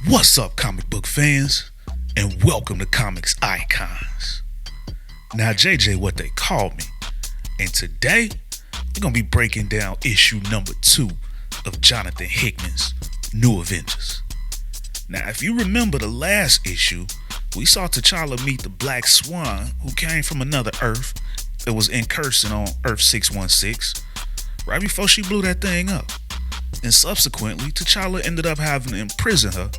What's up, comic book fans, and welcome to Comics Icons. Now, JJ, what they call me, and today we're gonna be breaking down issue number 2 of Jonathan Hickman's New Avengers. Now, if you remember the last issue, we saw T'Challa meet the Black Swan, who came from another Earth that was incursing on Earth 616, right before she blew that thing up. And subsequently, T'Challa ended up having to imprison her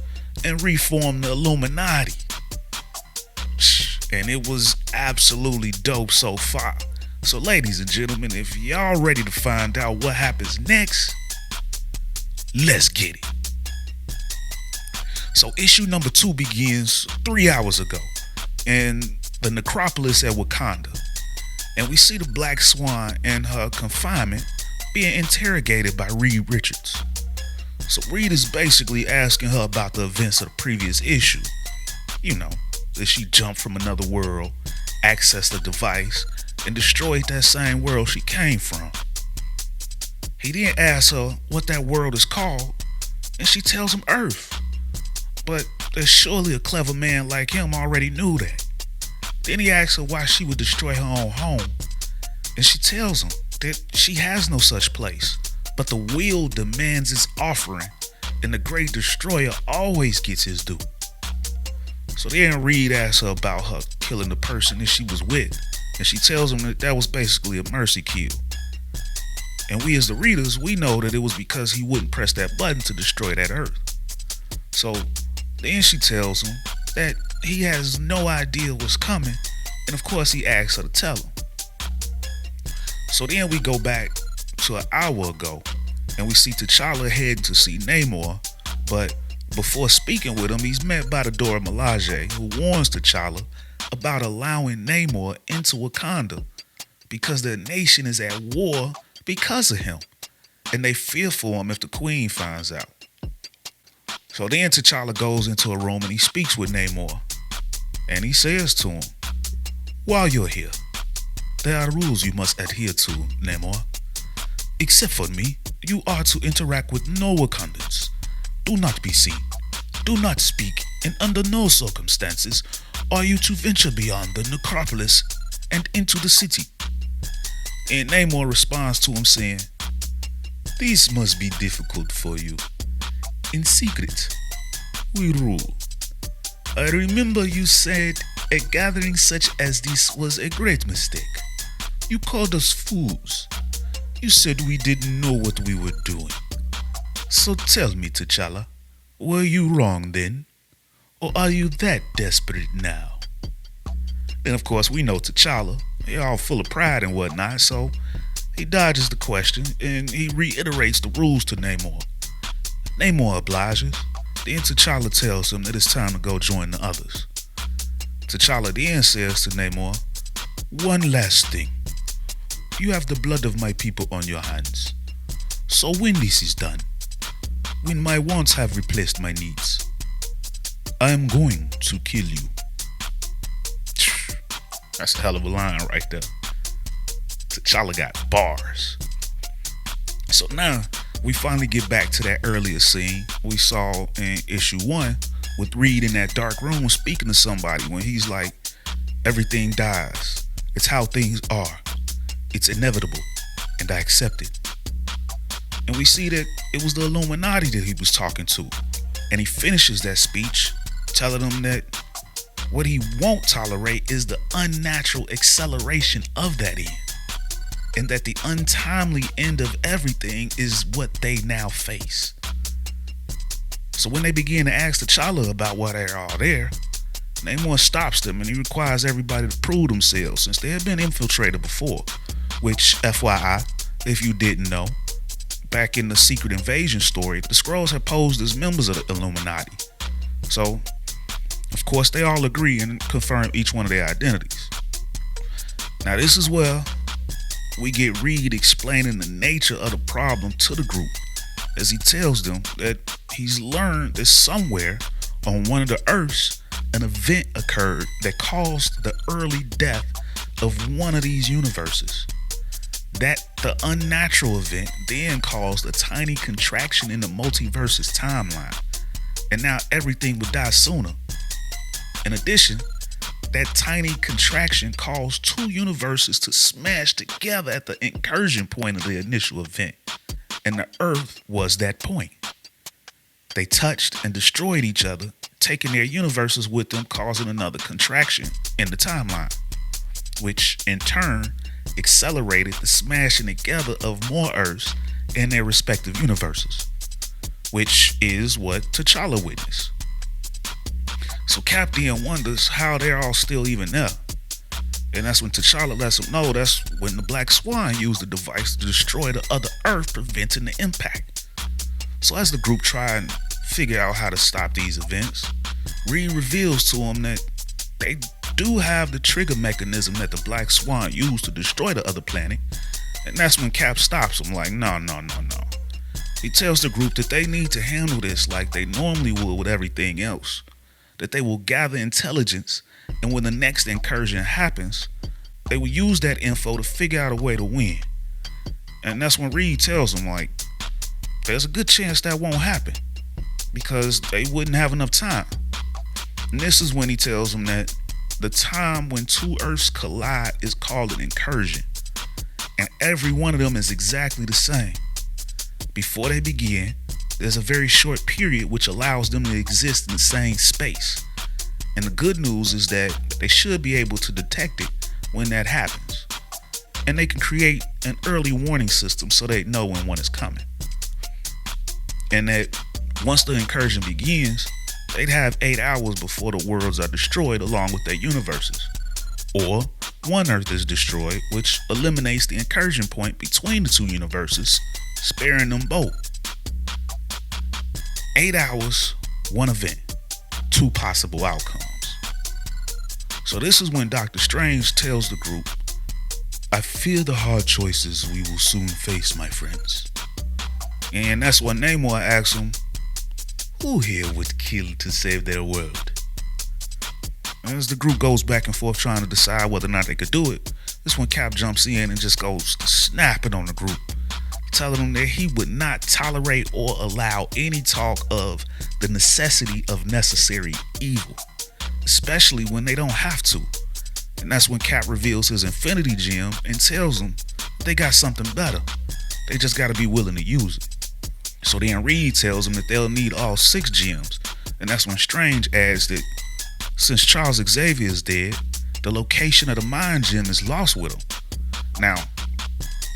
and reform the Illuminati. And it was absolutely dope so far. So ladies and gentlemen, if y'all ready to find out what happens next, let's get it. So issue number 2 begins 3 hours ago in the necropolis at Wakanda. And we see the Black Swan in her confinement being interrogated by Reed Richards. So Reed is basically asking her about the events of the previous issue. You know, that she jumped from another world, accessed the device, and destroyed that same world she came from. He then asks her what that world is called, and she tells him Earth. But there's surely a clever man like him already knew that. Then he asks her why she would destroy her own home, and she tells him that she has no such place, but the wheel demands its offering, and the great destroyer always gets his due. So then Reed asks her about her killing the person that she was with, and she tells him that was basically a mercy kill. And we as the readers, we know that it was because he wouldn't press that button to destroy that Earth. So then she tells him that he has no idea what's coming, and of course he asks her to tell him. So then we go back to an hour ago, and we see T'Challa heading to see Namor, but before speaking with him, he's met by the Dora Milaje, who warns T'Challa about allowing Namor into Wakanda because their nation is at war because of him, and they fear for him if the Queen finds out. So then T'Challa goes into a room and he speaks with Namor, and he says to him, "While you're here, there are rules you must adhere to, Namor. Except for me, you are to interact with no Wakandans. Do not be seen. Do not speak, and under no circumstances are you to venture beyond the necropolis and into the city." And Namor responds to him saying, "This must be difficult for you. In secret, we rule. I remember you said a gathering such as this was a great mistake. You called us fools. You said we didn't know what we were doing. So tell me, T'Challa, were you wrong then? Or are you that desperate now?" And of course, we know T'Challa, he's all full of pride and whatnot, so he dodges the question and he reiterates the rules to Namor. Namor obliges. Then T'Challa tells him that it's time to go join the others. T'Challa then says to Namor, "One last thing. You have the blood of my people on your hands. So when this is done, when my wants have replaced my needs, I am going to kill you." That's a hell of a line right there. T'Challa got bars. So now we finally get back to that earlier scene we saw in issue 1 with Reed in that dark room speaking to somebody when he's like, "Everything dies. It's how things are. It's inevitable, and I accept it." And we see that it was the Illuminati that he was talking to. And he finishes that speech telling them that what he won't tolerate is the unnatural acceleration of that end. And that the untimely end of everything is what they now face. So when they begin to ask T'Challa about why they're all there, Namor stops them and he requires everybody to prove themselves since they had been infiltrated before. Which, FYI, if you didn't know, back in the Secret Invasion story, the Skrulls had posed as members of the Illuminati. So, of course, they all agree and confirm each one of their identities. Now this is where we get Reed explaining the nature of the problem to the group, as he tells them that he's learned that somewhere on one of the Earths, an event occurred that caused the early death of one of these universes. That the unnatural event then caused a tiny contraction in the multiverse's timeline, and now everything would die sooner. In addition, that tiny contraction caused two universes to smash together at the incursion point of the initial event, and the Earth was that point. They touched and destroyed each other, taking their universes with them, causing another contraction in the timeline, which in turn accelerated the smashing together of more Earths in their respective universes, which is what T'Challa witnessed. So Cap then wonders how they're all still even there. And that's when T'Challa lets him know that's when the Black Swan used the device to destroy the other Earth, preventing the impact. So as the group try and figure out how to stop these events, Reed reveals to him that they do have the trigger mechanism that the Black Swan used to destroy the other planet. And that's when Cap stops him like, no. He tells the group that they need to handle this like they normally would with everything else. That they will gather intelligence, and when the next incursion happens, they will use that info to figure out a way to win. And that's when Reed tells them, like, there's a good chance that won't happen because they wouldn't have enough time. And this is when he tells them that the time when two Earths collide is called an incursion, and every one of them is exactly the same. Before they begin, there's a very short period which allows them to exist in the same space. And the good news is that they should be able to detect it when that happens. And they can create an early warning system so they know when one is coming. And that once the incursion begins, they'd have 8 hours before the worlds are destroyed along with their universes. Or one Earth is destroyed, which eliminates the incursion point between the two universes, sparing them both. 8 hours, one event, two possible outcomes. So this is when Doctor Strange tells the group, I fear the hard choices we will soon face, my friends. And that's when Namor asks him, who here would kill to save their world? As the group goes back and forth trying to decide whether or not they could do it, this when Cap jumps in and just goes snapping on the group, telling them that he would not tolerate or allow any talk of the necessity of necessary evil, especially when they don't have to. And that's when Cap reveals his Infinity Gem and tells them they got something better. They just got to be willing to use it. So then Reed tells them that they'll need all 6 gems. And that's when Strange adds that since Charles Xavier is dead, the location of the Mind Gem is lost with him. Now,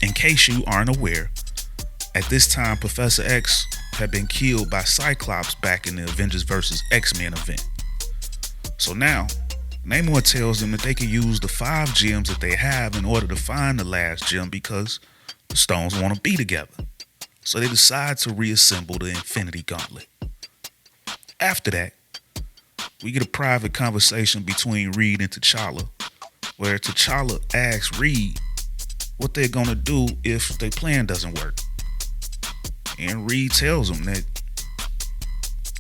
in case you aren't aware, at this time Professor X had been killed by Cyclops back in the Avengers vs. X-Men event. So now, Namor tells them that they can use the 5 gems that they have in order to find the last gem because the stones want to be together. So they decide to reassemble the Infinity Gauntlet. After that, we get a private conversation between Reed and T'Challa, where T'Challa asks Reed what they're gonna do if their plan doesn't work. And Reed tells them that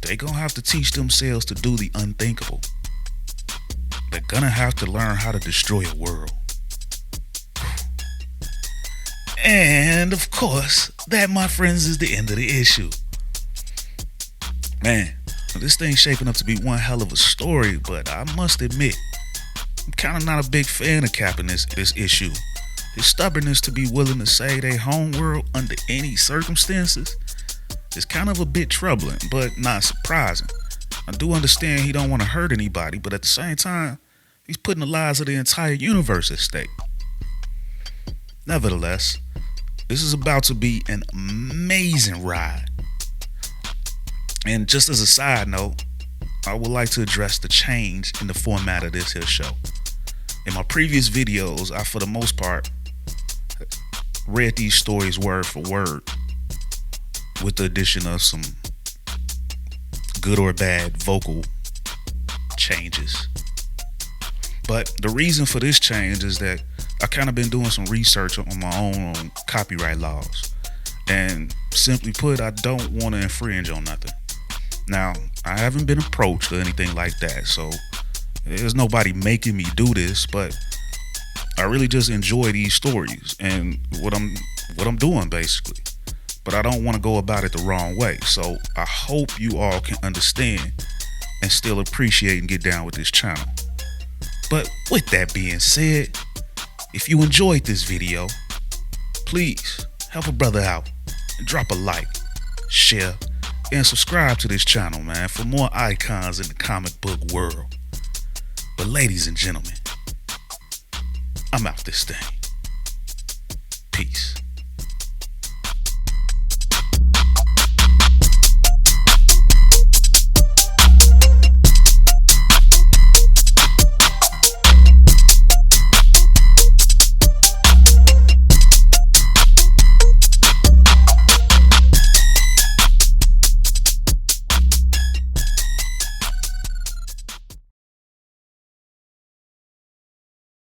they're gonna have to teach themselves to do the unthinkable. They're gonna have to learn how to destroy a world. And of course, that, my friends, is the end of the issue. Man, this thing's shaping up to be one hell of a story, but I must admit, I'm kind of not a big fan of Cap in this issue. His stubbornness to be willing to save their home world under any circumstances is kind of a bit troubling, but not surprising. I do understand he don't want to hurt anybody, but at the same time, he's putting the lives of the entire universe at stake. Nevertheless, this is about to be an amazing ride. And just as a side note, I would like to address the change in the format of this here show. In my previous videos, I, for the most part, read these stories word for word with the addition of some good or bad vocal changes. But the reason for this change is that I kind of been doing some research on my own on copyright laws. And simply put, I don't want to infringe on nothing. Now, I haven't been approached or anything like that, so there's nobody making me do this, but I really just enjoy these stories and what I'm doing basically. but I don't want to go about it the wrong way. So I hope you all can understand and still appreciate and get down with this channel. But with that being said, if you enjoyed this video, please help a brother out and drop a like, share, and subscribe to this channel, man, for more icons in the comic book world. But ladies and gentlemen, I'm out this thing. Peace.